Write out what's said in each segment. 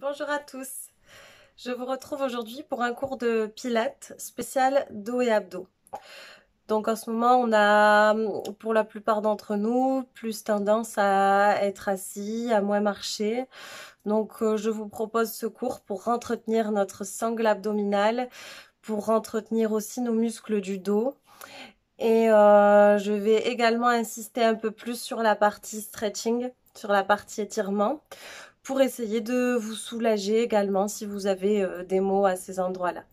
Bonjour à tous, je vous retrouve aujourd'hui pour un cours de pilates spécial dos et abdos. Donc en ce moment on a, pour la plupart d'entre nous, plus tendance à être assis, à moins marcher. Donc je vous propose ce cours pour entretenir notre sangle abdominale, pour entretenir aussi nos muscles du dos. Et je vais également insister un peu plus sur la partie stretching, sur la partie étirement, pour essayer de vous soulager également si vous avez des maux à ces endroits-là.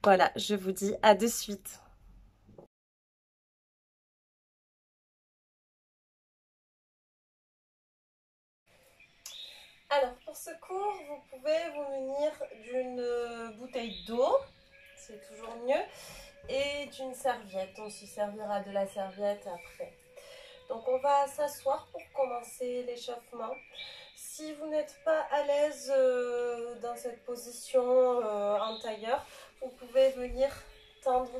Voilà, je vous dis à de suite. Alors, pour ce cours, vous pouvez vous munir d'une bouteille d'eau, c'est toujours mieux, et d'une serviette. On se servira de la serviette après. Donc, on va s'asseoir pour commencer l'échauffement. Si vous n'êtes pas à l'aise dans cette position en tailleur, vous pouvez venir tendre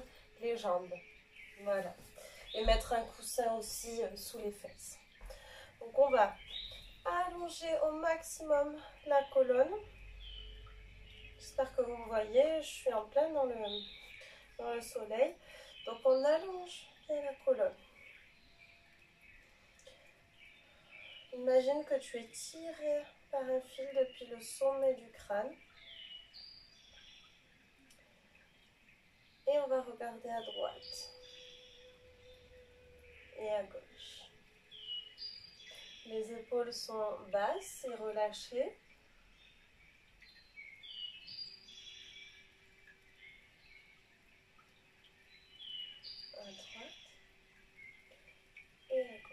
les jambes. Voilà. Et mettre un coussin aussi sous les fesses. Donc on va allonger au maximum la colonne. J'espère que vous me voyez, je suis en plein dans le soleil. Donc on allonge bien la colonne. Imagine que tu es tiré par un fil depuis le sommet du crâne. Et on va regarder à droite et à gauche. Les épaules sont basses et relâchées. À droite et à gauche.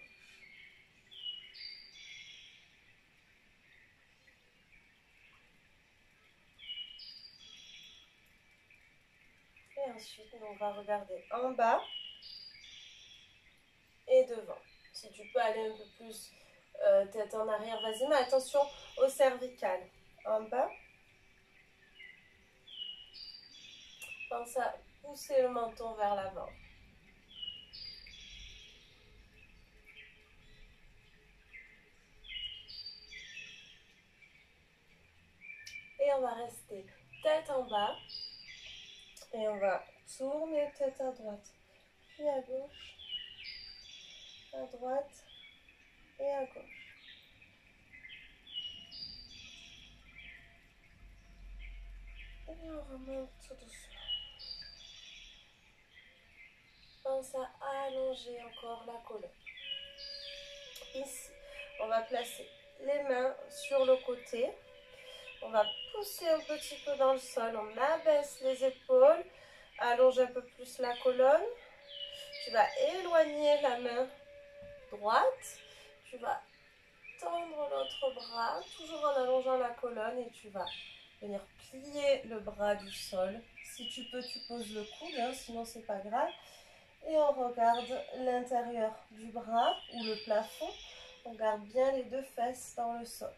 Et ensuite, on va regarder en bas et devant. Si tu peux aller un peu plus tête en arrière, vas-y, mais attention au cervical. En bas. Pense à pousser le menton vers l'avant. Et on va rester tête en bas. Et on va tourner tête à droite, puis à gauche, à droite et à gauche. Et on remonte tout doucement. Pense à allonger encore la colonne. Ici, on va placer les mains sur le côté. On va pousser un petit peu dans le sol. On abaisse les épaules. Allonge un peu plus la colonne. Tu vas éloigner la main droite. Tu vas tendre l'autre bras, toujours en allongeant la colonne. Et tu vas venir plier le bras du sol. Si tu peux, tu poses le coude, hein, sinon c'est pas grave. Et on regarde l'intérieur du bras ou le plafond. On garde bien les deux fesses dans le sol.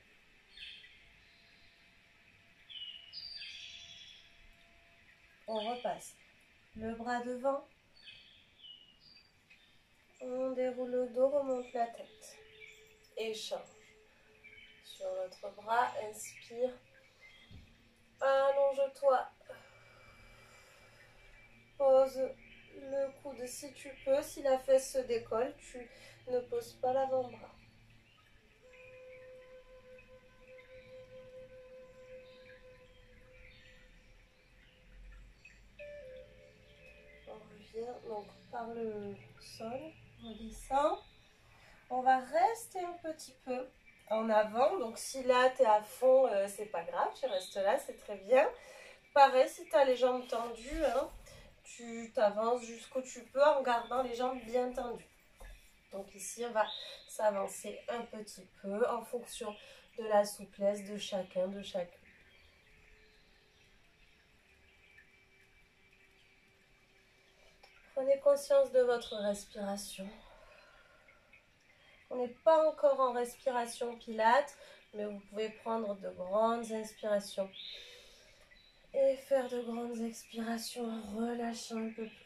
On repasse le bras devant. On déroule le dos, remonte la tête. Échange. Sur notre bras, inspire. Allonge-toi. Pose le coude si tu peux. Si la fesse se décolle, tu ne poses pas l'avant-bras. On revient donc par le sol. On descend. On va rester un petit peu en avant. Donc si là tu es à fond, c'est pas grave. Tu restes là, c'est très bien. Pareil, si tu as les jambes tendues, hein, tu t'avances jusqu'où tu peux en gardant les jambes bien tendues. Donc ici, on va s'avancer un petit peu en fonction de la souplesse de chacun, de chacune. Prenez conscience de votre respiration. On n'est pas encore en respiration pilate, mais vous pouvez prendre de grandes inspirations et faire de grandes expirations en relâchant un peu plus.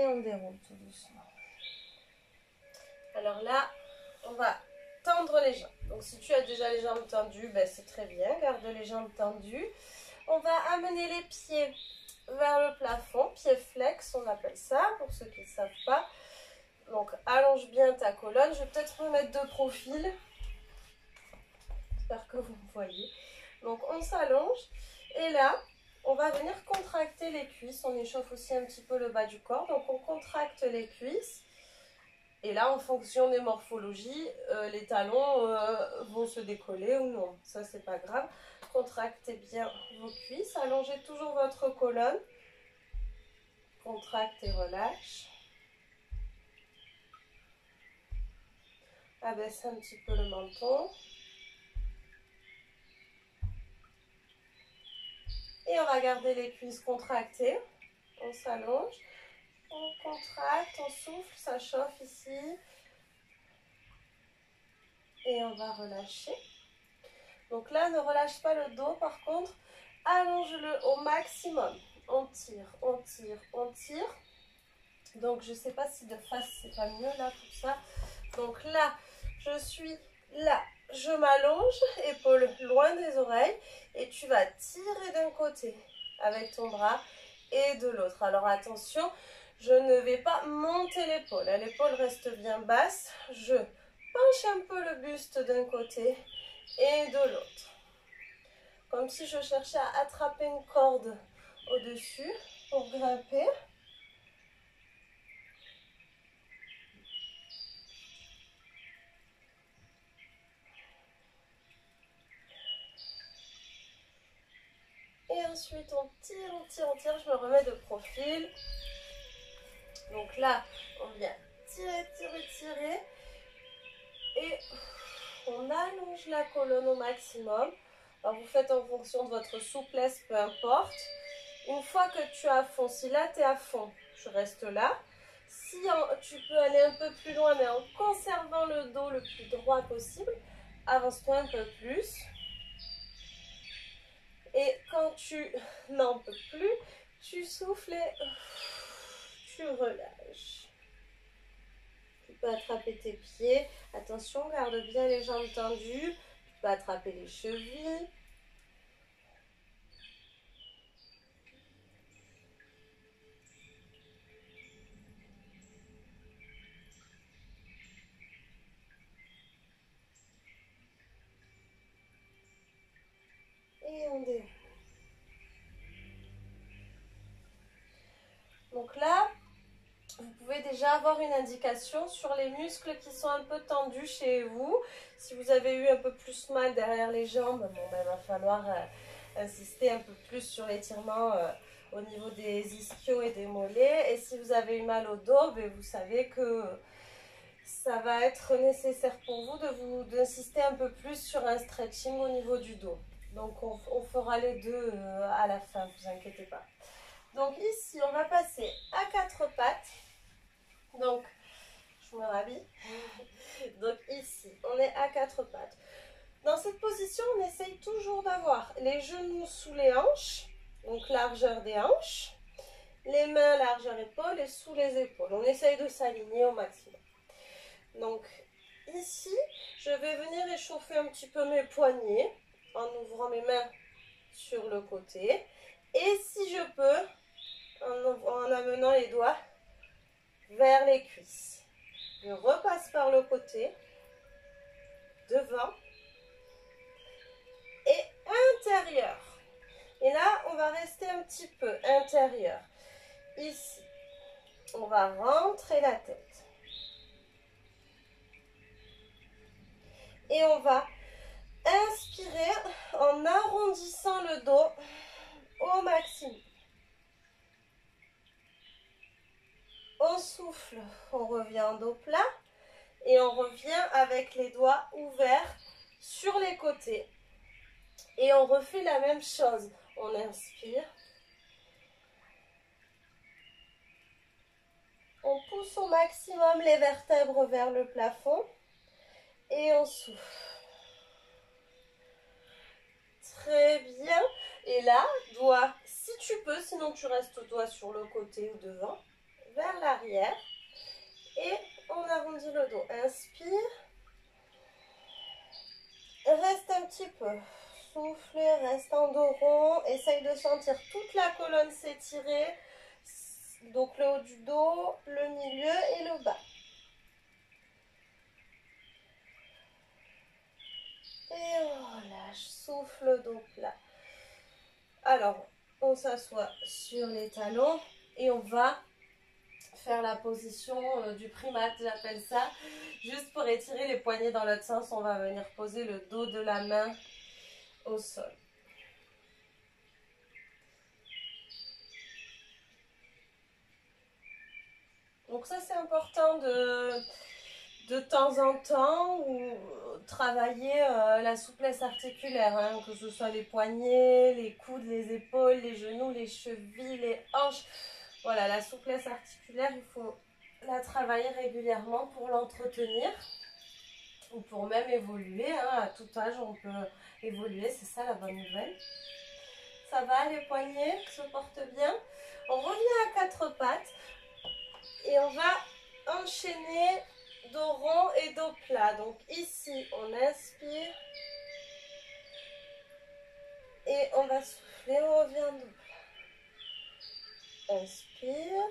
on déroule tout doucement. Alors là, on va tendre les jambes. Donc si tu as déjà les jambes tendues, ben c'est très bien, garde les jambes tendues. On va amener les pieds vers le plafond, pieds flex, on appelle ça, pour ceux qui ne savent pas. Donc allonge bien ta colonne, je vais peut-être me mettre de profil. J'espère que vous me voyez. Donc on s'allonge et là, on va venir contracter les cuisses. On échauffe aussi un petit peu le bas du corps, donc on contracte les cuisses. Et là, en fonction des morphologies, les talons vont se décoller ou non. Ça, c'est pas grave. Contractez bien vos cuisses. Allongez toujours votre colonne. Contracte et relâche. Abaisse un petit peu le menton. Et on va garder les cuisses contractées. On s'allonge. On contracte, on souffle, ça chauffe ici. Et on va relâcher. Donc là, ne relâche pas le dos. Par contre, allonge-le au maximum. On tire, on tire, on tire. Donc, je ne sais pas si de face, c'est pas mieux là pour ça. Donc là, je suis là. Je m'allonge, épaules loin des oreilles. Et tu vas tirer d'un côté avec ton bras et de l'autre. Alors attention, je ne vais pas monter l'épaule. L'épaule reste bien basse. Je penche un peu le buste d'un côté et de l'autre. Comme si je cherchais à attraper une corde au-dessus pour grimper. Et ensuite on tire, on tire, on tire. Je me remets de profil. Donc là, on vient tirer, tirer, tirer. Et on allonge la colonne au maximum. Alors vous faites en fonction de votre souplesse, peu importe. Une fois que tu es à fond, si là tu es à fond, je reste là. Si tu peux aller un peu plus loin, mais en conservant le dos le plus droit possible, avance-toi un peu plus. Et quand tu n'en peux plus, tu souffles et tu relâches. Tu peux attraper tes pieds. Attention, garde bien les jambes tendues. Tu peux attraper les chevilles. Et on déroule. Donc là, vous pouvez déjà avoir une indication sur les muscles qui sont un peu tendus chez vous. Si vous avez eu un peu plus mal derrière les jambes, bon, ben, il va falloir insister un peu plus sur l'étirement au niveau des ischios et des mollets. Et si vous avez eu mal au dos, ben, vous savez que ça va être nécessaire pour vous d'insister un peu plus sur un stretching au niveau du dos. Donc on fera les deux à la fin, ne vous inquiétez pas. Donc ici, on va passer à quatre pattes. Donc, je me rhabille. Donc ici, on est à quatre pattes. Dans cette position, on essaye toujours d'avoir les genoux sous les hanches, donc largeur des hanches, les mains largeur épaule et sous les épaules. On essaye de s'aligner au maximum. Donc ici, je vais venir échauffer un petit peu mes poignets en ouvrant mes mains sur le côté. Et si je peux, en amenant les doigts vers les cuisses. Je repasse par le côté, devant et intérieur. Et là, on va rester un petit peu intérieur. Ici, on va rentrer la tête. Et on va inspirer en arrondissant le dos au maximum. On souffle, on revient en dos plat et on revient avec les doigts ouverts sur les côtés. Et on refait la même chose. On inspire. On pousse au maximum les vertèbres vers le plafond et on souffle. Très bien. Et là, doigt, si tu peux, sinon tu restes doigt sur le côté ou devant, vers l'arrière. Et on arrondit le dos. Inspire. Reste un petit peu. Soufflez, reste en dos rond. Essaye de sentir toute la colonne s'étirer. Donc le haut du dos, le milieu et le bas. Et on relâche. Souffle, dos plat. Alors, on s'assoit sur les talons et on va faire la position du primate, j'appelle ça. Juste pour étirer les poignets dans l'autre sens, on va venir poser le dos de la main au sol. Donc ça, c'est important de temps en temps ou travailler la souplesse articulaire, hein, que ce soit les poignets, les coudes, les épaules, les genoux, les chevilles, les hanches. Voilà, la souplesse articulaire, il faut la travailler régulièrement pour l'entretenir ou pour même évoluer. Hein, à tout âge, on peut évoluer, c'est ça la bonne nouvelle. Ça va, les poignets se portent bien. On revient à quatre pattes et on va enchaîner dos rond et dos plat. Donc ici, on inspire et on va souffler, on revient dos plat. Inspire.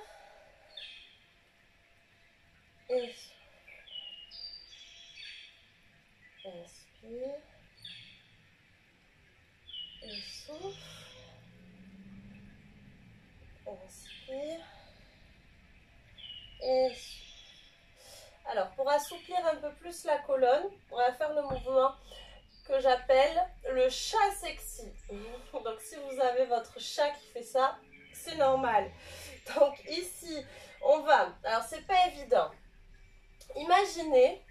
Et inspire. Et souffle. Inspire. Et souffle. Alors, pour assouplir un peu plus la colonne, on va faire le mouvement que j'appelle le chat sexy. Donc, si vous avez votre chat qui fait ça, c'est normal. Donc, ici, on va... Alors, c'est pas évident. Imaginez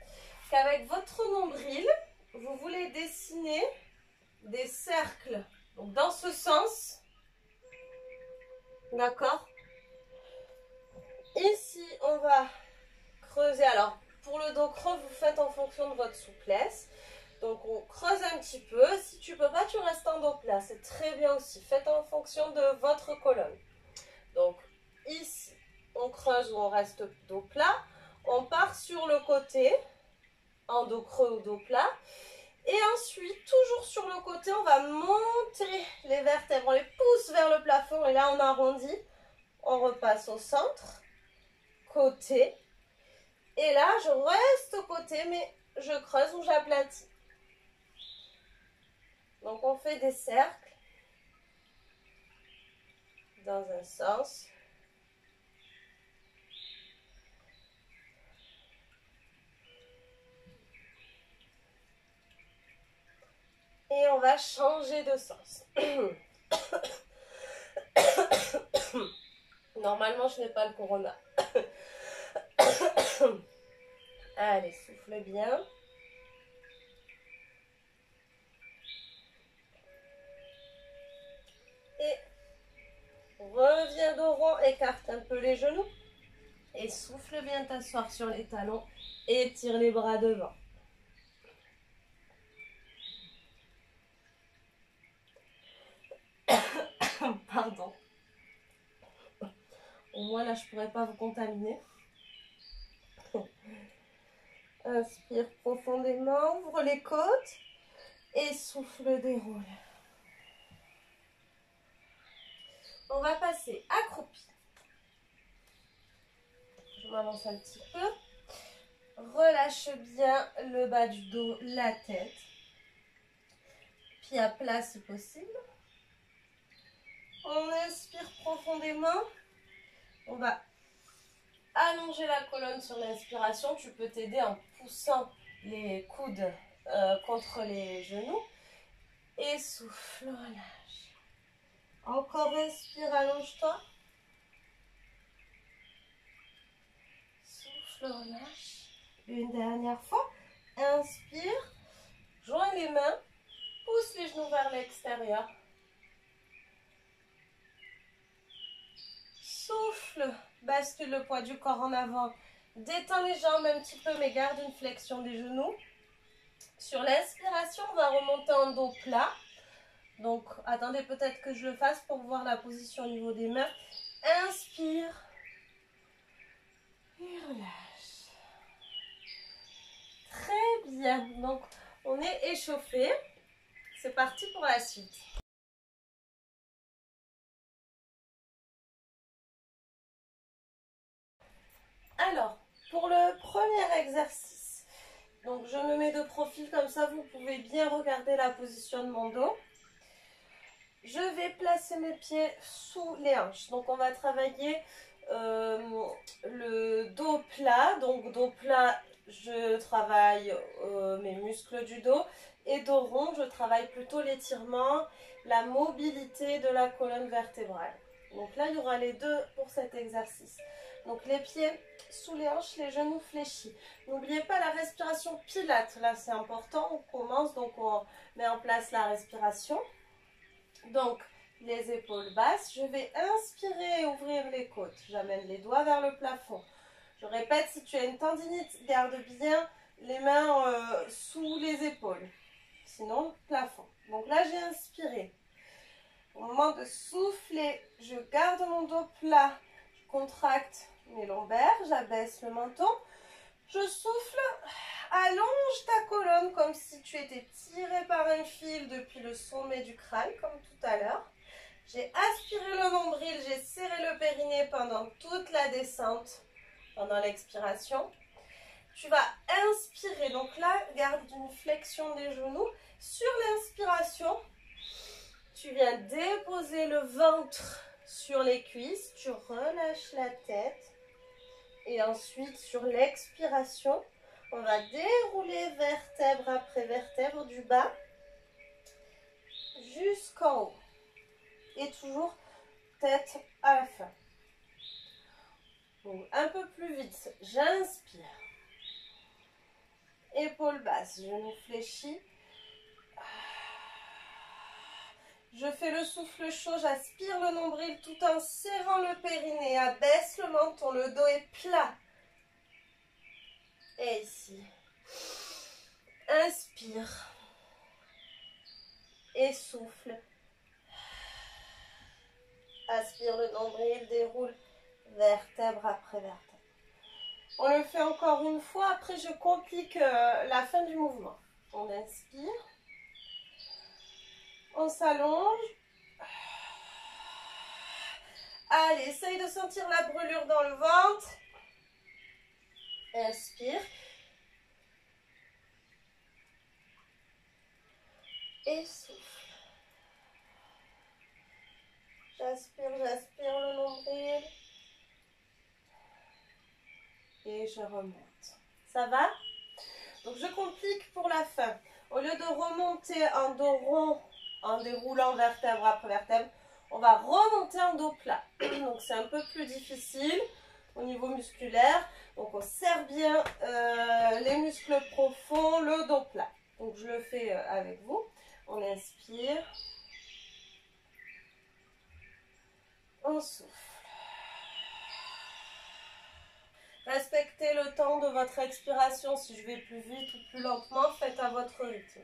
qu'avec votre nombril, vous voulez dessiner des cercles. Donc, dans ce sens. D'accord? Ici, on va creuser. Alors, pour le dos creux, vous faites en fonction de votre souplesse. Donc, on creuse un petit peu. Si tu peux pas, tu restes en dos plat. C'est très bien aussi. Faites en fonction de votre colonne. Donc, ici, on creuse ou on reste dos plat. On part sur le côté, en dos creux ou dos plat. Et ensuite, toujours sur le côté, on va monter les vertèbres. On les pousse vers le plafond. Et là, on arrondit. On repasse au centre. Côté. Et là, je reste au côté, mais je creuse ou j'aplatis. Donc, on fait des cercles dans un sens. Et on va changer de sens. Normalement, je n'ai pas le corona. Allez, souffle bien. Et reviens dos rond, écarte un peu les genoux. Et souffle bien, t'asseoir sur les talons. Et tire les bras devant. Pardon. Au moins là, je ne pourrais pas vous contaminer. Inspire profondément, ouvre les côtes et souffle, déroule. On va passer accroupi. Je m'avance un petit peu. Relâche bien le bas du dos, la tête. Pied à plat si possible. On inspire profondément. On va allonger la colonne sur l'inspiration. Tu peux t'aider en poussant les coudes contre les genoux. Et souffle, relâche. Encore inspire, allonge-toi. Souffle, relâche. Une dernière fois. Inspire. Joins les mains. Pousse les genoux vers l'extérieur. Souffle. Bascule le poids du corps en avant. Détends les jambes un petit peu, mais garde une flexion des genoux. Sur l'inspiration, on va remonter en dos plat. Donc, attendez peut-être que je le fasse pour voir la position au niveau des mains. Inspire. Et relâche. Très bien. Donc, on est échauffé. C'est parti pour la suite. Alors, pour le premier exercice, donc je me mets de profil comme ça, vous pouvez bien regarder la position de mon dos. Je vais placer mes pieds sous les hanches. Donc on va travailler le dos plat. Donc dos plat, je travaille mes muscles du dos. Et dos rond, je travaille plutôt l'étirement, la mobilité de la colonne vertébrale. Donc là, il y aura les deux pour cet exercice. Donc les pieds sous les hanches, les genoux fléchis. N'oubliez pas la respiration pilate. Là, c'est important. On commence, donc on met en place la respiration. Donc, les épaules basses. Je vais inspirer et ouvrir les côtes. J'amène les doigts vers le plafond. Je répète, si tu as une tendinite, garde bien les mains sous les épaules. Sinon, plafond. Donc là, j'ai inspiré. Au moment de souffler, je garde mon dos plat. Je contracte mes lombaires. J'abaisse le menton. Je souffle. Allonge ta colonne comme si tu étais tiré par un fil depuis le sommet du crâne, comme tout à l'heure. J'ai aspiré le nombril, j'ai serré le périnée pendant toute la descente, pendant l'expiration. Tu vas inspirer, donc là, garde une flexion des genoux. Sur l'inspiration, tu viens déposer le ventre sur les cuisses, tu relâches la tête. Et ensuite, sur l'expiration, on va dérouler vertèbre après vertèbre du bas jusqu'en haut. Et toujours tête à la fin. Donc, un peu plus vite, j'inspire. Épaules basses, genoux fléchis. Je fais le souffle chaud, j'aspire le nombril tout en serrant le périnée. Abaisse le menton, le dos est plat. Et ici. Inspire. Et souffle. Aspire le nombril, déroule vertèbre après vertèbre. On le fait encore une fois, après je complique la fin du mouvement. On inspire. On s'allonge. Allez, essaye de sentir la brûlure dans le ventre. Inspire. Et souffle. J'aspire le nombril. Et je remonte. Ça va? Donc je complique pour la fin. Au lieu de remonter en dos rond, en déroulant vertèbre après vertèbre, on va remonter en dos plat. Donc c'est un peu plus difficile au niveau musculaire. Donc on serre bien les muscles profonds, le dos plat. Donc je le fais avec vous. On inspire. On souffle. Respectez le temps de votre expiration. Si je vais plus vite ou plus lentement, faites à votre rythme.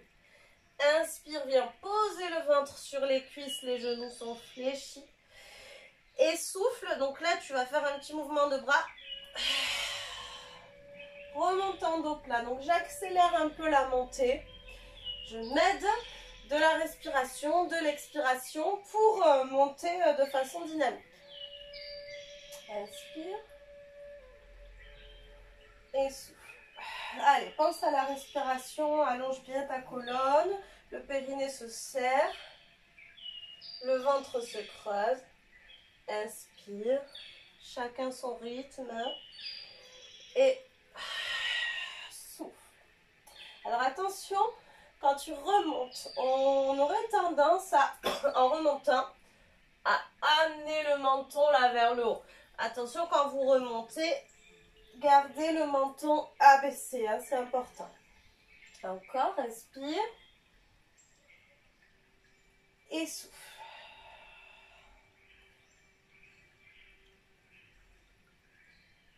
Inspire, viens poser le ventre sur les cuisses, les genoux sont fléchis. Et souffle, donc là tu vas faire un petit mouvement de bras. Remonte en dos plat, donc j'accélère un peu la montée. Je m'aide de la respiration, de l'expiration pour monter de façon dynamique. Inspire. Et souffle. Allez, pense à la respiration, allonge bien ta colonne, le périnée se serre, le ventre se creuse. Inspire, chacun son rythme. Et souffle. Alors attention, quand tu remontes, on aurait tendance à, en remontant, à amener le menton là vers le haut. Attention, quand vous remontez, gardez le menton abaissé, hein, c'est important. Encore, inspire. Et souffle.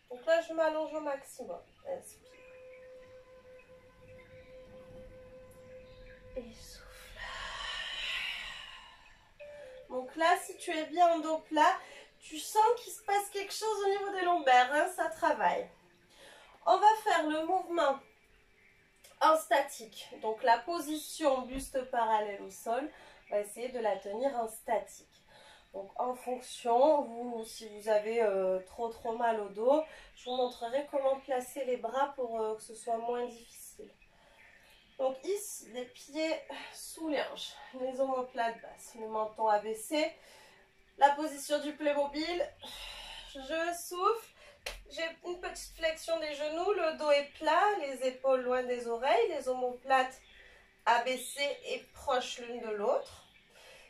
Donc là, je m'allonge au maximum. Inspire. Et souffle. Donc là, si tu es bien en dos plat, Tu sens qu'il se passe quelque chose au niveau des lombaires, hein, ça travaille. On va faire le mouvement en statique. Donc la position buste parallèle au sol, on va essayer de la tenir en statique. Donc en fonction, si vous avez trop mal au dos, je vous montrerai comment placer les bras pour que ce soit moins difficile. Donc ici, les pieds sous les hanches, les omoplates basses, le menton abaissé, la position du Playmobil, je souffle, j'ai une petite flexion des genoux, le dos est plat, les épaules loin des oreilles, les omoplates abaissées et proches l'une de l'autre.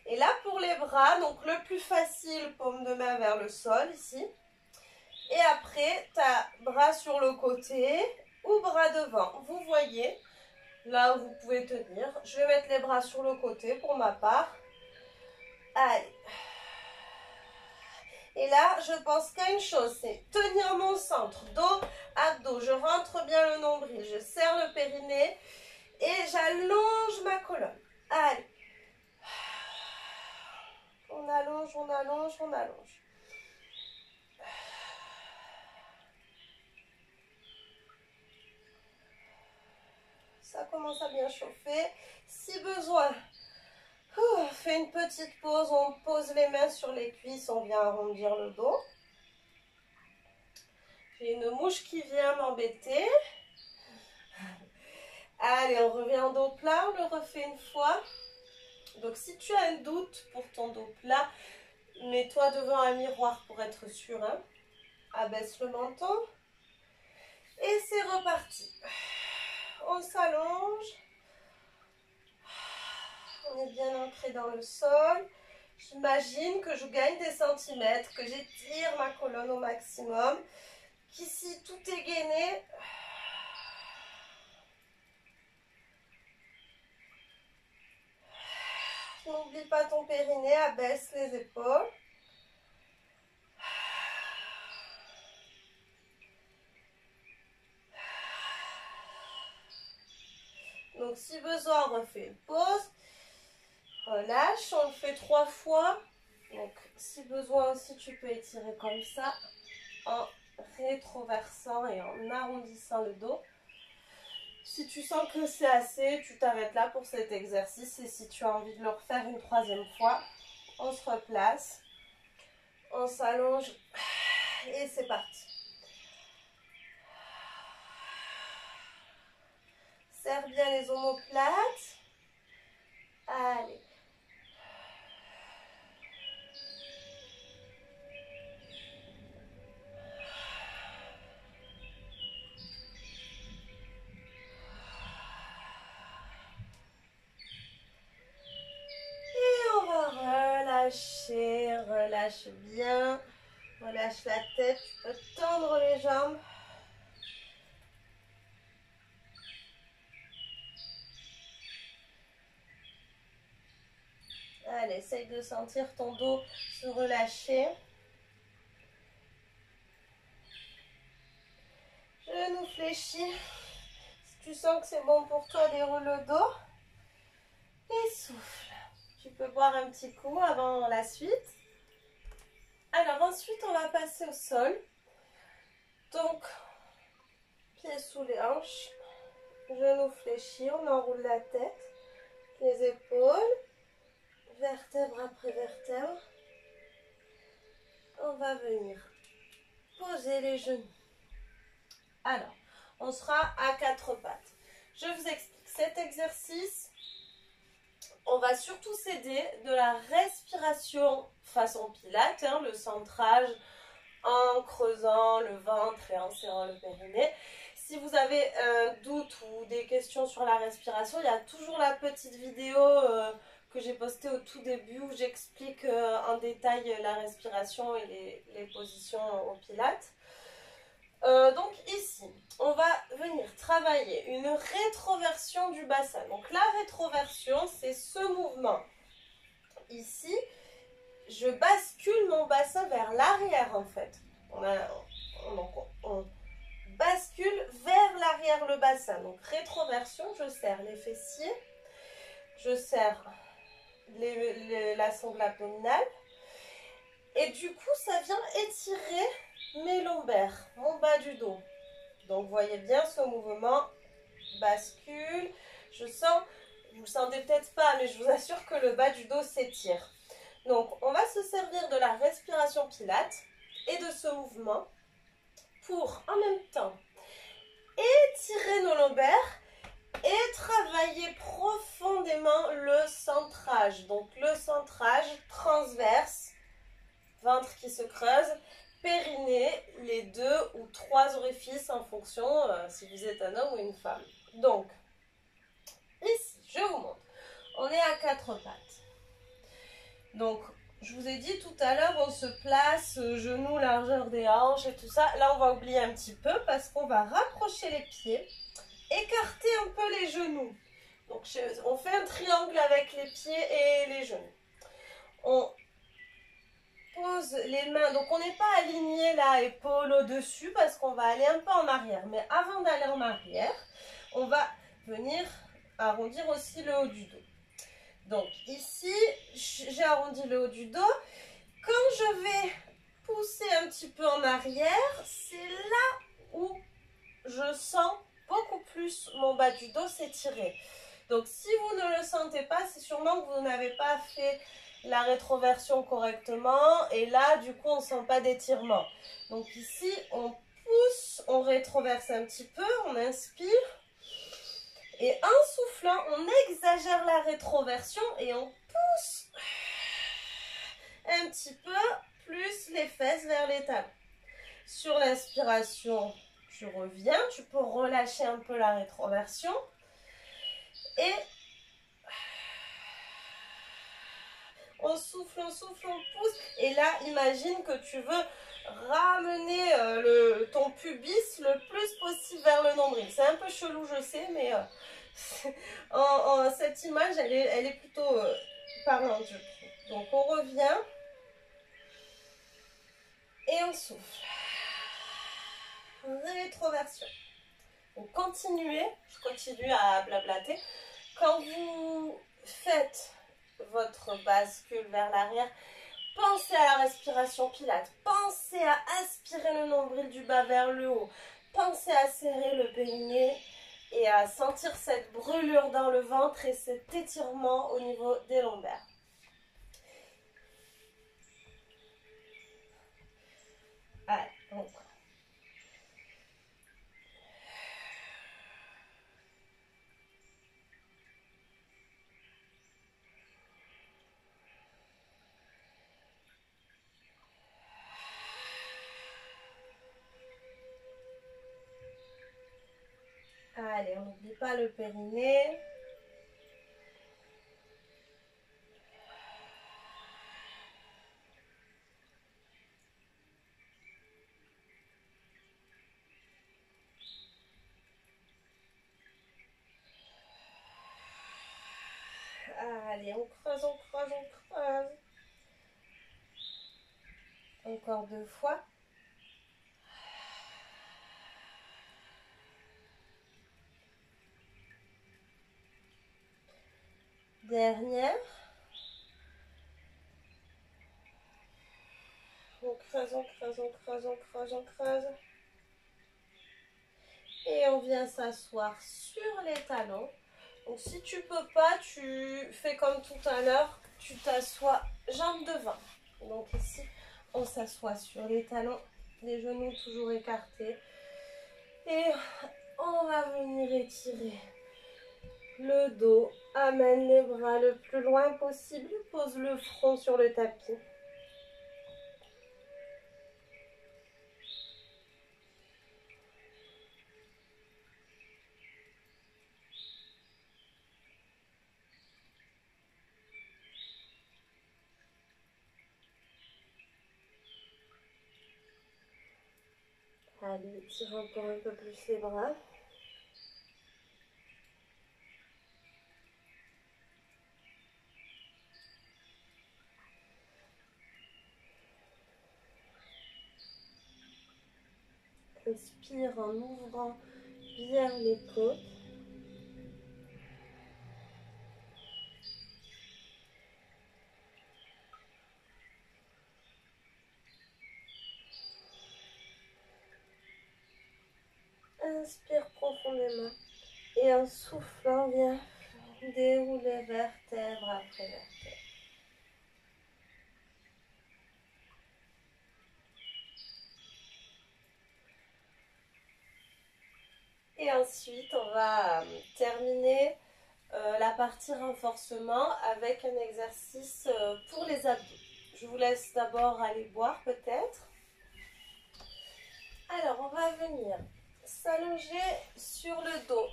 Et là pour les bras, donc le plus facile, paume de main vers le sol ici. Et après, tu as bras sur le côté ou bras devant. Vous voyez, là où vous pouvez tenir. Je vais mettre les bras sur le côté pour ma part. Allez. Et là, je pense qu'à une chose, c'est tenir mon centre, dos à dos. Je rentre bien le nombril, je serre le périnée et j'allonge ma colonne. Allez. On allonge, on allonge, on allonge. Ça commence à bien chauffer. Si besoin, fais une petite pause. On pose les mains sur les cuisses. On vient arrondir le dos. J'ai une mouche qui vient m'embêter. Allez, on revient en dos plat. On le refait une fois. Donc, si tu as un doute pour ton dos plat, mets-toi devant un miroir pour être sûr. Hein. Abaisse le menton. Et c'est reparti. On s'allonge. On est bien ancré dans le sol. J'imagine que je gagne des centimètres, que j'étire ma colonne au maximum. Qu'ici, tout est gainé. N'oublie pas ton périnée, abaisse les épaules. Donc, si besoin, on refait une pause. Relâche, on le fait 3 fois. Donc, si besoin aussi, tu peux étirer comme ça, en rétroversant et en arrondissant le dos. Si tu sens que c'est assez, tu t'arrêtes là pour cet exercice. Et si tu as envie de le refaire une 3e fois, on se replace, on s'allonge et c'est parti. Serre bien les omoplates. Allez. Et on va relâcher, relâche bien. Relâche la tête, tu peux tendre les jambes. Allez, essaye de sentir ton dos se relâcher. Genou fléchi. Si tu sens que c'est bon pour toi, déroule le dos. Et souffle. Tu peux boire un petit coup avant la suite. Alors ensuite, on va passer au sol. Donc, pieds sous les hanches. Genou fléchi, on enroule la tête. Les épaules. Vertèbre après vertèbre. On va venir poser les genoux. Alors, on sera à 4 pattes. Je vous explique cet exercice. On va surtout s'aider de la respiration façon Pilates, hein, le centrage en creusant le ventre et en serrant le périnée. Si vous avez un doute ou des questions sur la respiration, il y a toujours la petite vidéo que j'ai postée au tout début où j'explique en détail la respiration et les positions au Pilates. Donc ici, on va venir travailler une rétroversion du bassin. Donc la rétroversion, c'est ce mouvement. Ici, je bascule mon bassin vers l'arrière en fait. On bascule vers l'arrière le bassin. Donc rétroversion, je serre les fessiers, je serre la sangle abdominale. Et du coup, ça vient étirer mes lombaires, mon bas du dos. Donc, vous voyez bien ce mouvement bascule. Je sens, vous ne le sentez peut-être pas, mais je vous assure que le bas du dos s'étire. Donc, on va se servir de la respiration Pilates et de ce mouvement pour, en même temps, étirer nos lombaires et travailler profondément le centrage. Donc, le centrage transverse, ventre qui se creuse, périnée, les 2 ou 3 orifices en fonction si vous êtes un homme ou une femme. Donc, ici, je vous montre. On est à 4 pattes. Donc, je vous ai dit tout à l'heure, on se place, genoux, largeur des hanches et tout ça. Là, on va oublier un petit peu parce qu'on va rapprocher les pieds, écarter un peu les genoux. Donc, on fait un triangle avec les pieds et les genoux. On pose les mains, donc on n'est pas aligné là, épaule au-dessus, parce qu'on va aller un peu en arrière. Mais avant d'aller en arrière, on va venir arrondir aussi le haut du dos. Donc ici, j'ai arrondi le haut du dos. Quand je vais pousser un petit peu en arrière, c'est là où je sens beaucoup plus mon bas du dos s'étirer. Donc si vous ne le sentez pas, c'est sûrement que vous n'avez pas fait la rétroversion correctement et là du coup on ne sent pas d'étirement. Donc ici on pousse, on rétroverse un petit peu, on inspire et en soufflant on exagère la rétroversion et on pousse un petit peu plus les fesses vers les talons. Sur l'inspiration tu reviens, tu peux relâcher un peu la rétroversion et on souffle, on pousse. Et là, imagine que tu veux ramener ton pubis le plus possible vers le nombril. C'est un peu chelou, je sais, mais cette image, elle est plutôt parlante, je trouve. Donc, on revient et on souffle. Rétroversion. Donc, continuez. Je continue à blablater. Quand vous faites votre bascule vers l'arrière, pensez à la respiration Pilates, pensez à aspirer le nombril du bas vers le haut, pensez à serrer le périnée et à sentir cette brûlure dans le ventre et cet étirement au niveau des lombaires. Allez, donc. Allez, on n'oublie pas le périnée. Allez, on creuse, on creuse, on creuse. Encore 2 fois. Dernière. On creuse, on creuse, on creuse, on creuse, on creuse. Et on vient s'asseoir sur les talons. Donc si tu peux pas, tu fais comme tout à l'heure, tu t'assois jambes devant. Donc ici, on s'assoit sur les talons, les genoux toujours écartés. Et on va venir étirer le dos. Amène les bras le plus loin possible. Pose le front sur le tapis. Allez, tire encore un peu plus les bras. Inspire en ouvrant bien les côtes. Inspire profondément. Et en soufflant, viens dérouler vertèbre après vertèbre. Et ensuite, on va terminer la partie renforcement avec un exercice pour les abdos. Je vous laisse d'abord aller boire peut-être. Alors, on va venir s'allonger sur le dos.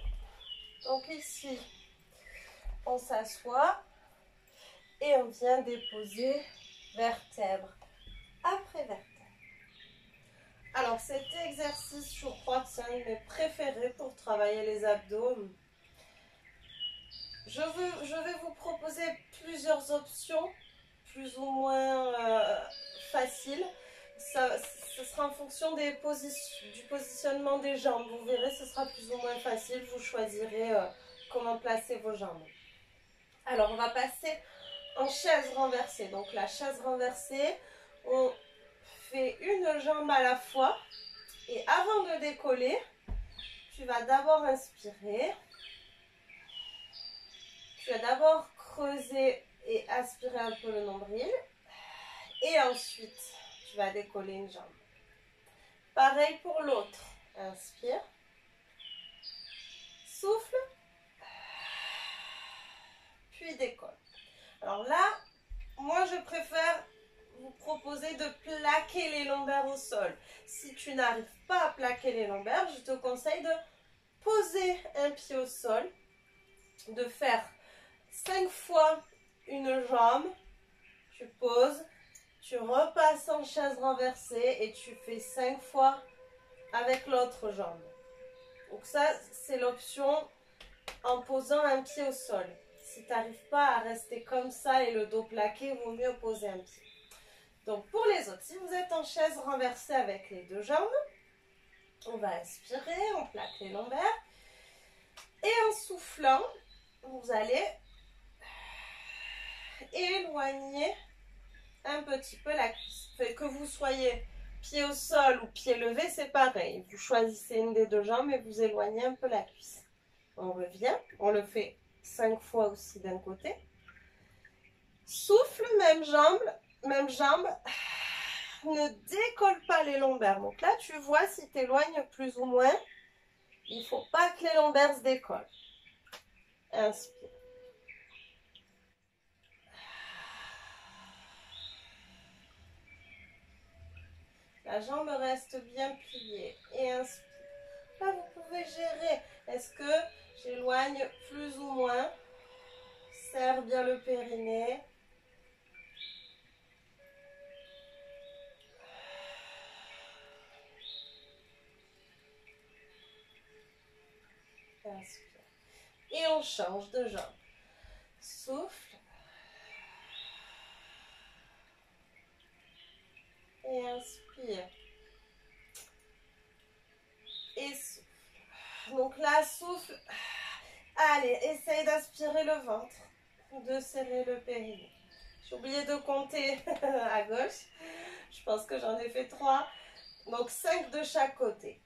Donc ici, on s'assoit et on vient déposer vertèbre après vertèbre. Alors cet exercice, je crois que c'est un de mes préférés pour travailler les abdos. Je vais vous proposer plusieurs options, plus ou moins faciles. Ce sera en fonction du positionnement des jambes. Vous verrez, ce sera plus ou moins facile. Vous choisirez comment placer vos jambes. Alors, on va passer en chaise renversée. Donc, la chaise renversée, on fait une jambe à la fois. Et avant de décoller, tu vas d'abord inspirer. Tu vas d'abord creuser et aspirer un peu le nombril. Et ensuite, tu vas décoller une jambe. Pareil pour l'autre. Inspire. Souffle. Puis décolle. Alors là, moi je préfère vous proposer de plaquer les lombaires au sol. Si tu n'arrives pas à plaquer les lombaires, je te conseille de poser un pied au sol, de faire 5 fois une jambe, tu poses, tu repasses en chaise renversée et tu fais 5 fois avec l'autre jambe. Donc ça, c'est l'option en posant un pied au sol. Si tu n'arrives pas à rester comme ça et le dos plaqué, il vaut mieux poser un pied. Donc pour les autres, si vous êtes en chaise renversée avec les deux jambes, on va inspirer, on plaque les lombaires. Et en soufflant, vous allez éloigner un petit peu la cuisse. Que vous soyez pied au sol ou pied levé, c'est pareil. Vous choisissez une des deux jambes et vous éloignez un peu la cuisse. On revient, on le fait 5 fois aussi d'un côté. Souffle, même jambe, même jambe. Ne décolle pas les lombaires. Donc là, tu vois si tu éloignes plus ou moins. Il ne faut pas que les lombaires se décollent. Inspire. La jambe reste bien pliée. Et inspire. Là, vous pouvez gérer. Est-ce que j'éloigne plus ou moins? Serre bien le périnée. Inspire. Et on change de jambe. Souffle. Et inspire. Et souffle. Donc là, souffle. Allez, essaye d'aspirer le ventre. De serrer le périnée. J'ai oublié de compter à gauche. Je pense que j'en ai fait 3. Donc 5 de chaque côté.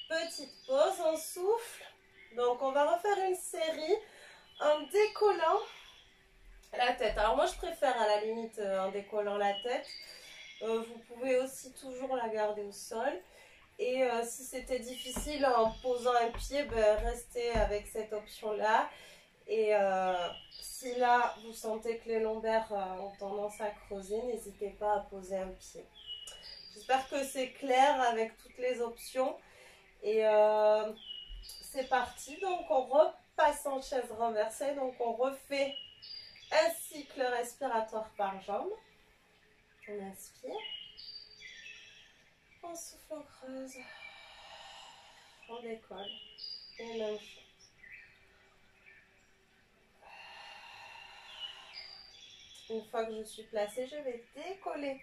Petite pause, on souffle. Donc on va refaire une série en décollant la tête. Alors moi je préfère à la limite en décollant la tête. Vous pouvez aussi toujours la garder au sol. Et si c'était difficile en posant un pied, ben, restez avec cette option-là. Et si là vous sentez que les lombaires ont tendance à creuser, n'hésitez pas à poser un pied. J'espère que c'est clair avec toutes les options. Et c'est parti. Donc on repasse en chaise renversée. Donc on refait un cycle respiratoire par jambe. On inspire. On souffle, on creuse. On décolle. Et même chose. Une fois que je suis placée, je vais décoller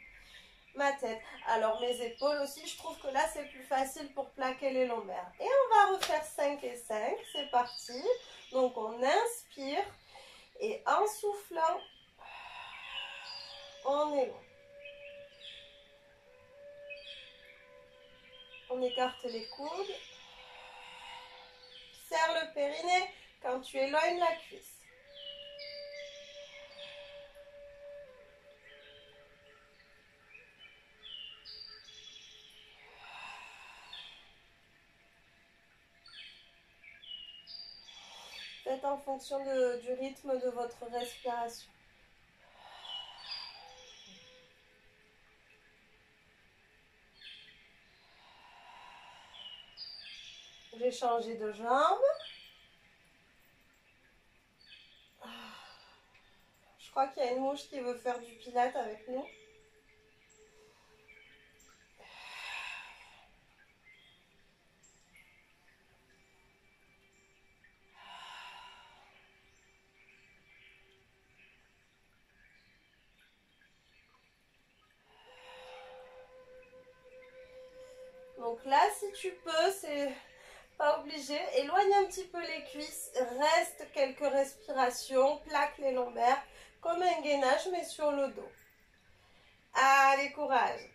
ma tête. Alors mes épaules aussi, je trouve que là c'est plus facile pour plaquer les lombaires. Et on va refaire 5 et 5, c'est parti. Donc on inspire et en soufflant, on éloigne. On écarte les coudes. Serre le périnée quand tu éloignes la cuisse. Faites en fonction du rythme de votre respiration. J'ai changé de jambe. Je crois qu'il y a une mouche qui veut faire du pilate avec nous. Donc là, si tu peux, c'est pas obligé. Éloigne un petit peu les cuisses. Reste quelques respirations. Plaque les lombaires comme un gainage, mais sur le dos. Allez, courage.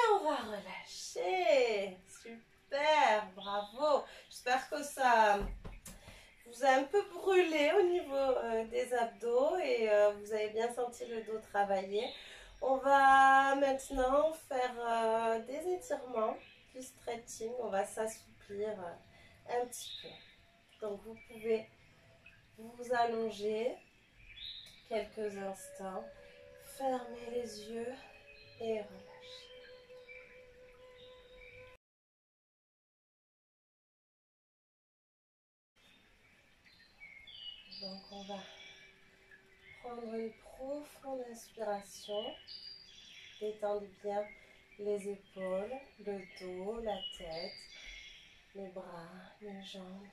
On va relâcher. Super, bravo. J'espère que ça vous a un peu brûlé au niveau des abdos et vous avez bien senti le dos travailler. On va maintenant faire des étirements, du stretching. On va s'assouplir un petit peu. Donc vous pouvez vous allonger quelques instants, fermer les yeux et relâcher. Donc on va prendre une profonde inspiration, détendre bien les épaules, le dos, la tête, les bras, les jambes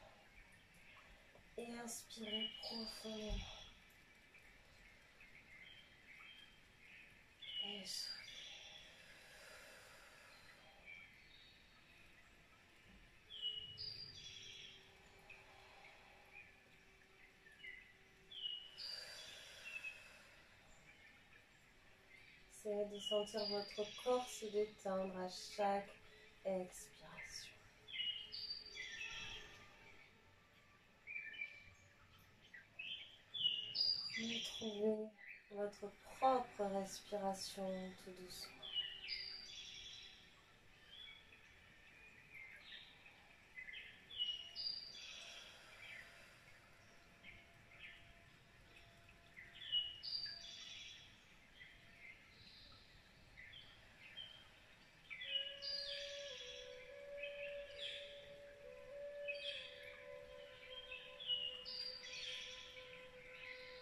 et inspirer profondément. Et souffler. Essayez de sentir votre corps se détendre à chaque expiration. Retrouvez votre propre respiration tout doucement.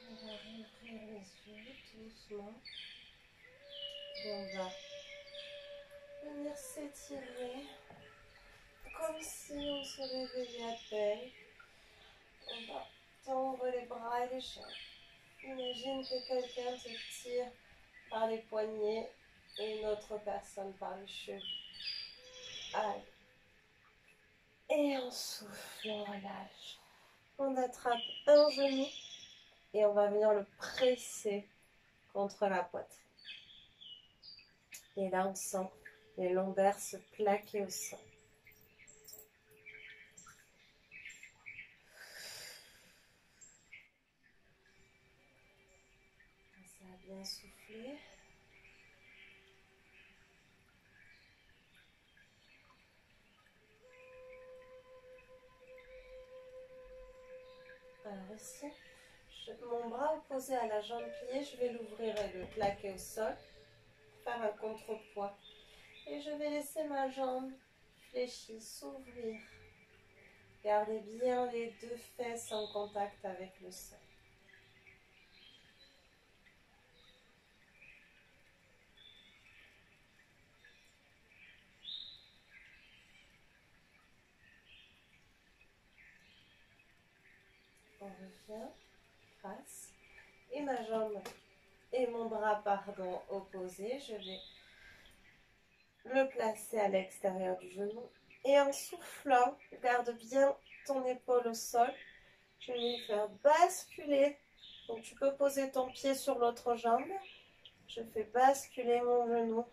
On va réouvrir les yeux doucement. Et on va venir s'étirer comme si on se réveillait à peine. On va tendre les bras et les jambes. Imagine que quelqu'un te tire par les poignets et une autre personne par les cheveux. Allez. Et on souffle, on relâche. On attrape un genou et on va venir le presser contre la poitrine. Et là, on sent les lombaires se plaquer au sol. Ça a bien soufflé. Alors ici, mon bras opposé à la jambe pliée, je vais l'ouvrir et le plaquer au sol. Faire un contrepoids. Et je vais laisser ma jambe fléchie s'ouvrir. Gardez bien les deux fesses en contact avec le sol. On revient, face. Et ma jambe et mon bras, pardon, opposé. Je vais le placer à l'extérieur du genou. Et en soufflant, garde bien ton épaule au sol. Je vais faire basculer. Donc tu peux poser ton pied sur l'autre jambe. Je fais basculer mon genou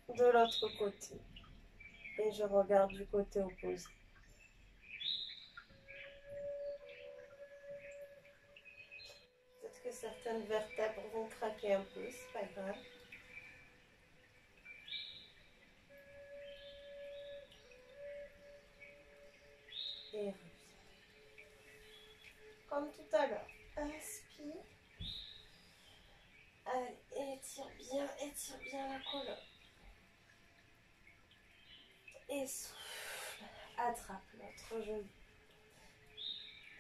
de l'autre côté. Et je regarde du côté opposé. Peut-être que certaines vertèbres vont craquer un peu, c'est pas grave. Et reviens. Comme tout à l'heure. Inspire. Allez, étire bien la colonne. Et souffle. Attrape l'autre genou.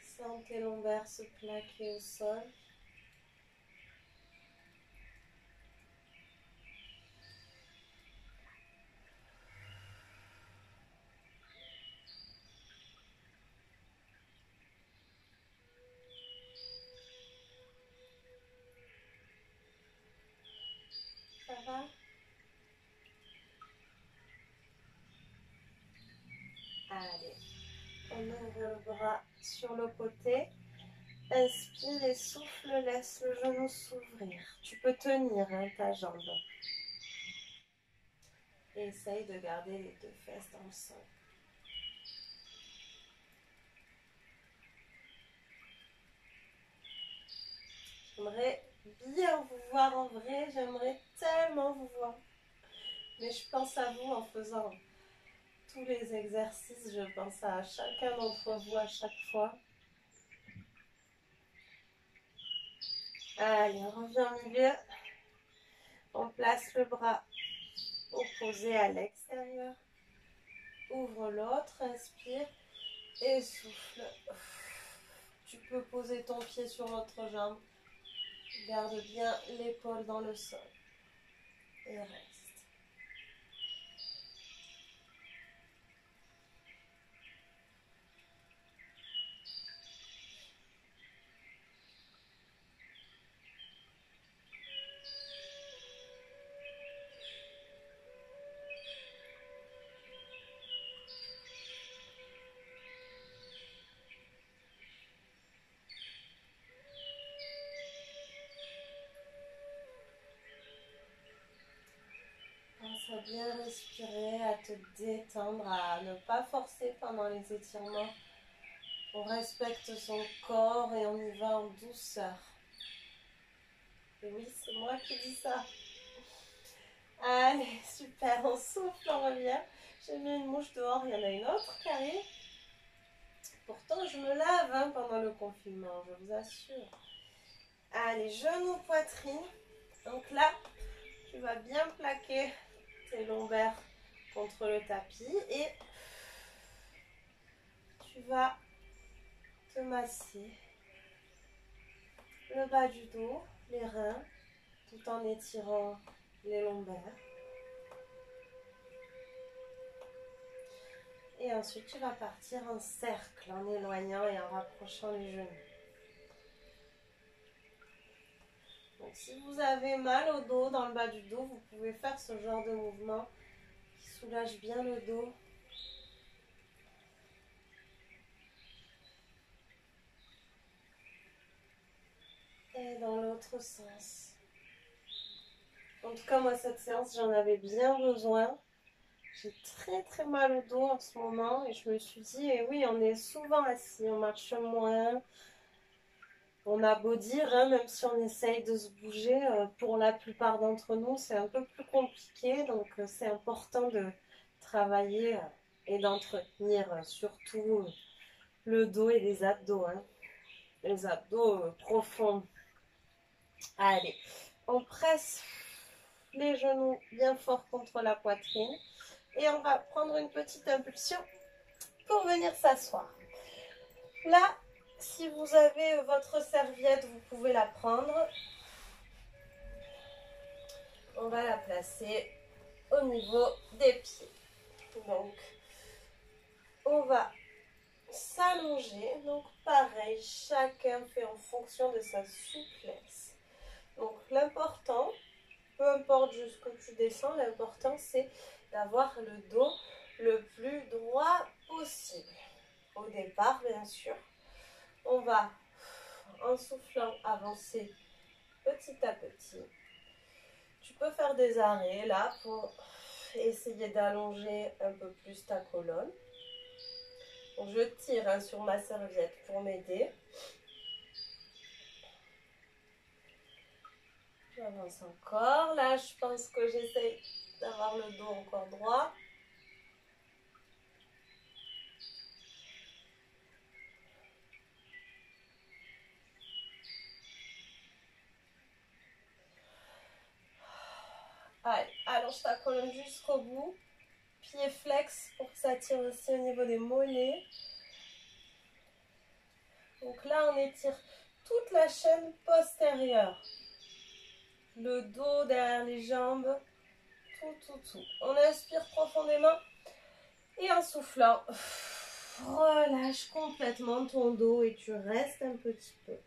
Sens tes lombaires se plaquer au sol. Ça va? Allez, on ouvre le bras sur le côté. Inspire et souffle, laisse le genou s'ouvrir. Tu peux tenir ta jambe. Et essaye de garder les deux fesses dans le sol. J'aimerais bien vous voir en vrai, j'aimerais tellement vous voir. Mais je pense à vous en faisant tous les exercices, je pense à chacun d'entre vous à chaque fois. Allez, on revient au milieu. On place le bras opposé à l'extérieur. Ouvre l'autre, inspire et souffle. Tu peux poser ton pied sur l'autre jambe. Garde bien l'épaule dans le sol. Et reste. Pense à bien respirer, à te détendre, à ne pas forcer pendant les étirements. On respecte son corps et on y va en douceur. Et oui, c'est moi qui dis ça. Allez, super, on souffle, on revient. J'ai mis une mouche dehors, il y en a une autre qui arrive. Pourtant, je me lave pendant le confinement, je vous assure. Allez, genoux, poitrine. Donc là, tu vas bien plaquer tes lombaires contre le tapis et tu vas te masser le bas du dos, les reins, tout en étirant les lombaires. Et ensuite, tu vas partir en cercle, en éloignant et en rapprochant les genoux. Donc, si vous avez mal au dos, dans le bas du dos, vous pouvez faire ce genre de mouvement qui soulage bien le dos. Et dans l'autre sens. En tout cas, moi, cette séance, j'en avais bien besoin. J'ai très mal au dos en ce moment et je me suis dit, et oui, on est souvent assis, on marche moins. On a beau dire, même si on essaye de se bouger, pour la plupart d'entre nous, c'est un peu plus compliqué. Donc, c'est important de travailler et d'entretenir surtout le dos et les abdos. Les abdos profonds. Allez, on presse les genoux bien fort contre la poitrine. Et on va prendre une petite impulsion pour venir s'asseoir. Là, si vous avez votre serviette, vous pouvez la prendre. On va la placer au niveau des pieds. Donc, on va s'allonger. Donc pareil, chacun fait en fonction de sa souplesse. Donc l'important, peu importe jusqu'où tu descends, l'important c'est d'avoir le dos le plus droit possible. Au départ, bien sûr, on va, en soufflant, avancer petit à petit. Tu peux faire des arrêts là pour essayer d'allonger un peu plus ta colonne. Donc, je tire sur ma serviette pour m'aider. J'avance encore. Là, je pense que j'essaye d'avoir le dos encore droit. Allez, allonge ta colonne jusqu'au bout. Pied flex pour que ça tire aussi au niveau des mollets. Donc là, on étire toute la chaîne postérieure. Le dos derrière les jambes. Tout. On inspire profondément. Et en soufflant, relâche complètement ton dos et tu restes un petit peu.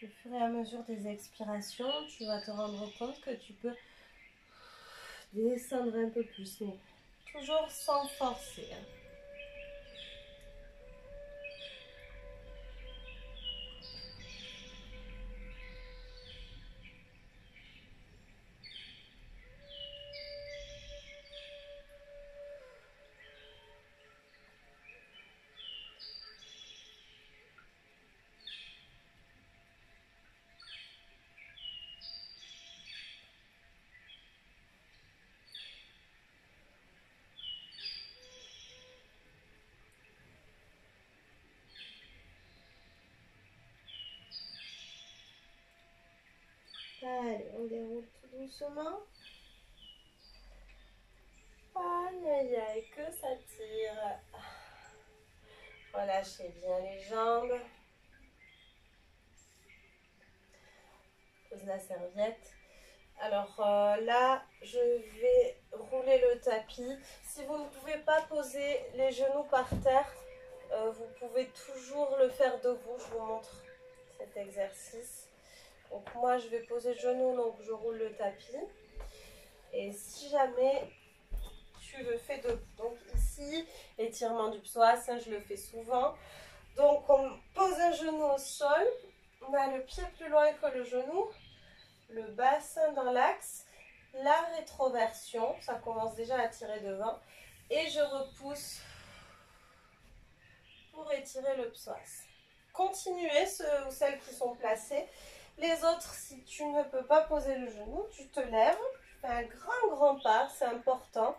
Au fur et à mesure des expirations, tu vas te rendre compte que tu peux descendre un peu plus, mais toujours sans forcer. Allez, on déroule tout doucement. Aïe, aïe, aïe, que ça tire. Relâchez bien les jambes. Pose la serviette. Alors là, je vais rouler le tapis. Si vous ne pouvez pas poser les genoux par terre, vous pouvez toujours le faire debout. Je vous montre cet exercice. Donc moi, je vais poser le genou, donc je roule le tapis. Et si jamais tu le fais debout, donc ici, étirement du psoas, je le fais souvent. Donc on pose un genou au sol, on a le pied plus loin que le genou, le bassin dans l'axe, la rétroversion, ça commence déjà à tirer devant, et je repousse pour étirer le psoas. Continuez ceux ou celles qui sont placés. Les autres, si tu ne peux pas poser le genou, tu te lèves, tu fais un grand pas, c'est important.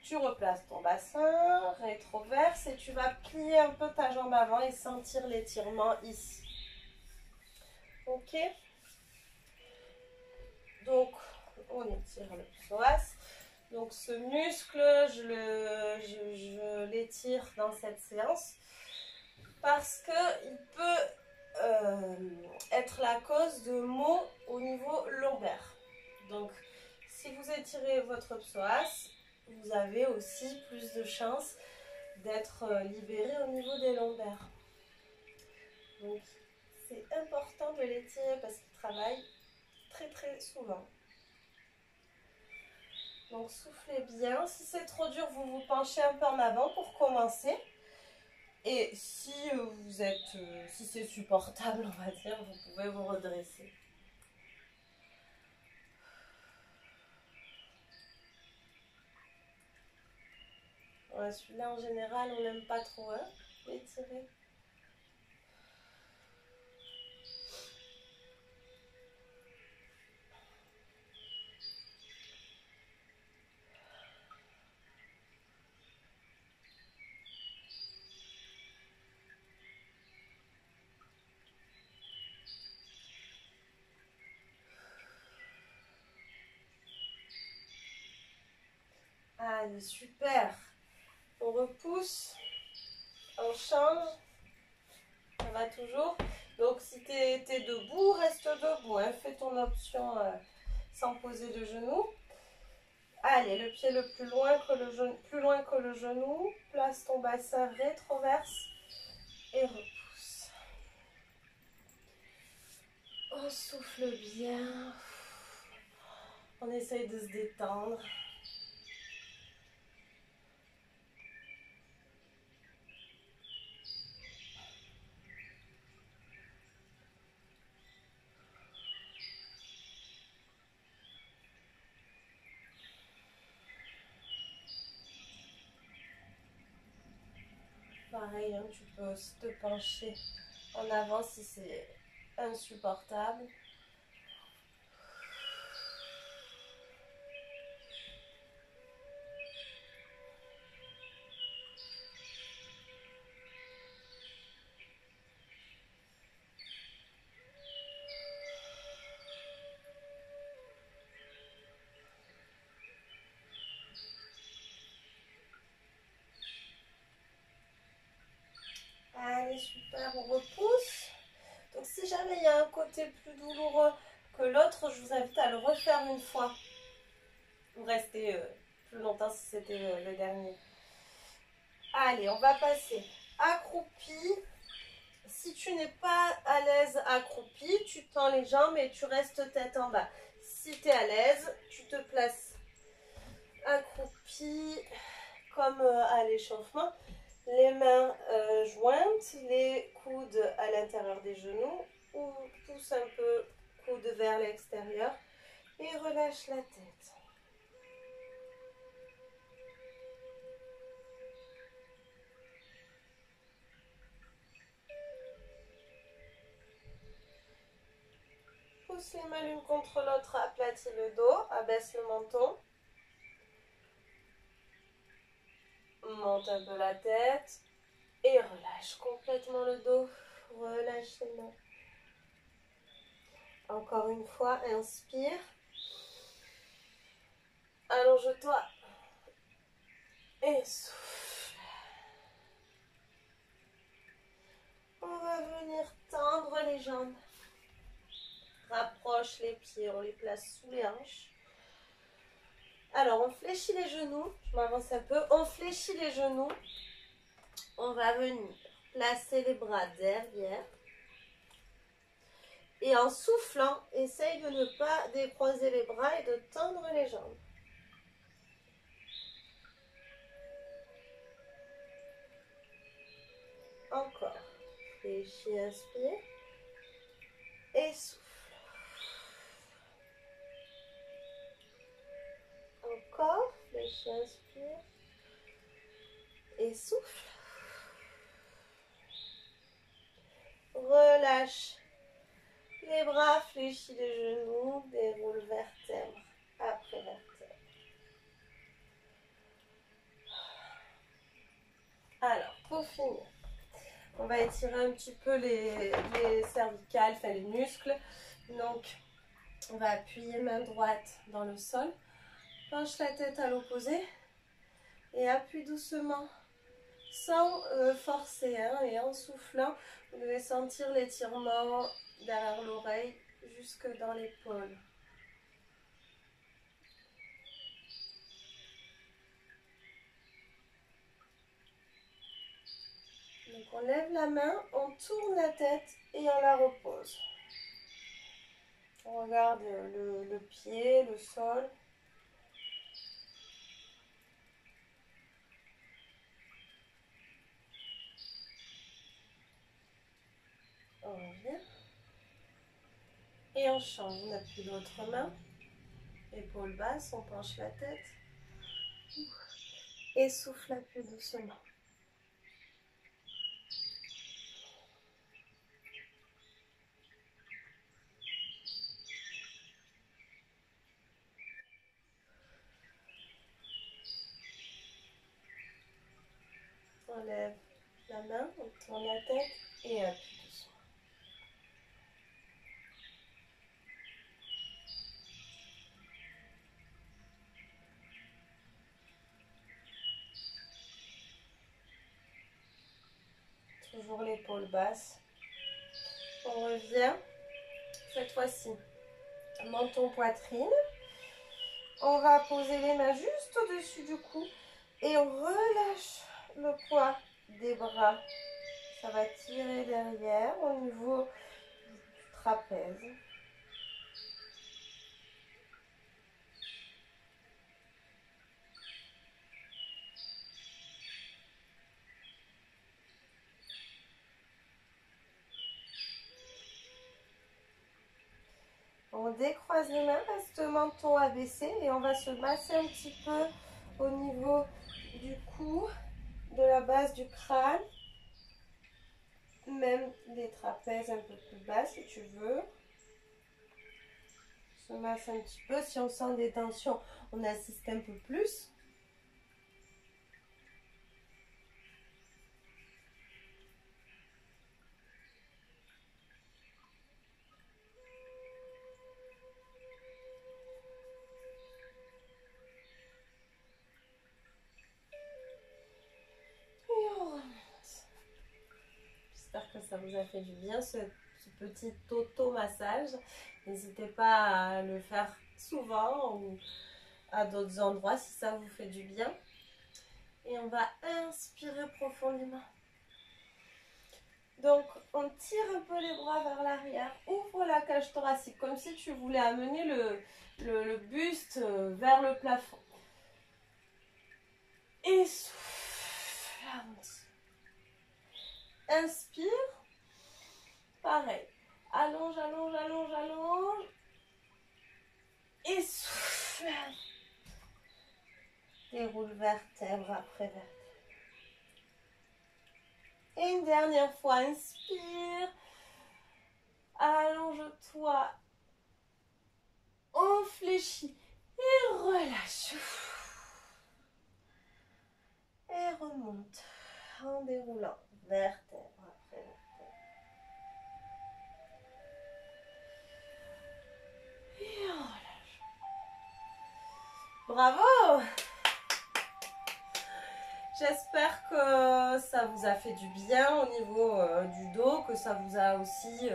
Tu replaces ton bassin, rétroverse et tu vas plier un peu ta jambe avant et sentir l'étirement ici. Ok? Donc, on étire le psoas. Donc, ce muscle, je l'étire dans cette séance parce qu'il peut être la cause de maux au niveau lombaire. Donc, si vous étirez votre psoas, vous avez aussi plus de chances d'être libéré au niveau des lombaires. Donc, c'est important de l'étirer parce qu'il travaille très souvent. Donc, soufflez bien. Si c'est trop dur, vous vous penchez un peu en avant pour commencer. Et si si c'est supportable, on va dire, vous pouvez vous redresser. Ouais, celui-là, en général, on n'aime pas trop l'étirer. Allez, super. On repousse, on change. Ça va toujours. Donc si tu es debout, reste debout. Hein. Fais ton option sans poser le genou. Allez, le pied le plus loin que le genou. Place ton bassin, rétroverse et repousse. On souffle bien. On essaye de se détendre. Pareil, hein, tu peux aussi te pencher en avant si c'est insupportable. Allez, super, on repousse. Donc si jamais il y a un côté plus douloureux que l'autre, je vous invite à le refaire une fois. Ou rester plus longtemps si c'était le dernier. Allez, on va passer accroupi. Si tu n'es pas à l'aise accroupi, tu tends les jambes et tu restes tête en bas. Si tu es à l'aise, tu te places accroupi comme à l'échauffement. Les mains jointes, les coudes à l'intérieur des genoux ou pousse un peu coude vers l'extérieur et relâche la tête. Pousse les mains l'une contre l'autre, aplatis le dos, abaisse le menton. Monte un peu la tête et relâche complètement le dos. Relâche les mains. Encore une fois, inspire. Allonge-toi. Et souffle. On va venir tendre les jambes. Rapproche les pieds, on les place sous les hanches. Alors, on fléchit les genoux. Je m'avance un peu. On fléchit les genoux. On va venir placer les bras derrière. Et en soufflant, essaye de ne pas décroiser les bras et de tendre les jambes. Encore. Fléchis, inspire. Et souffle. Encore. Fléchis, inspire. Et souffle. Relâche les bras, fléchis les genoux, déroule vertèbre après vertèbre. Alors, pour finir, on va étirer un petit peu les cervicales, enfin les muscles. Donc, on va appuyer main droite dans le sol. Penche la tête à l'opposé et appuie doucement, sans forcer, hein, et en soufflant. Vous devez sentir l'étirement derrière l'oreille jusque dans l'épaule. Donc on lève la main, on tourne la tête et on la repose. On regarde le pied, le sol. On revient. Et on change. On appuie l'autre main. Épaule basse, on penche la tête. Et souffle un peu doucement. On lève la main, on tourne la tête et appuie doucement. toujours l'épaule basse. On revient, cette fois-ci, menton, poitrine. On va poser les mains juste au-dessus du cou et on relâche le poids des bras. Ça va tirer derrière au niveau du trapèze. On décroise les mains, reste le menton abaissé et on va se masser un petit peu au niveau du cou, de la base du crâne, même des trapèzes un peu plus bas si tu veux. On se masse un petit peu, si on sent des tensions, on assiste un peu plus. J'espère que ça vous a fait du bien ce petit auto-massage. N'hésitez pas à le faire souvent ou à d'autres endroits si ça vous fait du bien. Et on va inspirer profondément. Donc, on tire un peu les bras vers l'arrière. Ouvre la cage thoracique comme si tu voulais amener le buste vers le plafond. Et souffle. Inspire. Pareil. Allonge, allonge, allonge, allonge. Et souffle. Déroule vertèbre après vertèbre. Et une dernière fois, inspire. Allonge-toi. On fléchit. Et relâche. Et remonte. En déroulant. Vertèbre après vertèbre. Et on relâche. Bravo! J'espère que ça vous a fait du bien au niveau du dos, que ça vous a aussi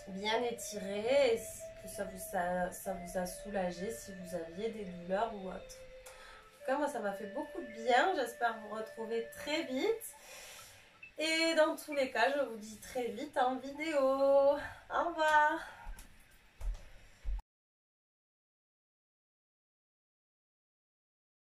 bien étiré, et que ça vous a soulagé si vous aviez des douleurs ou autre. En tout cas, moi, ça m'a fait beaucoup de bien. J'espère vous retrouver très vite. Et dans tous les cas, je vous dis très vite en vidéo. Au revoir!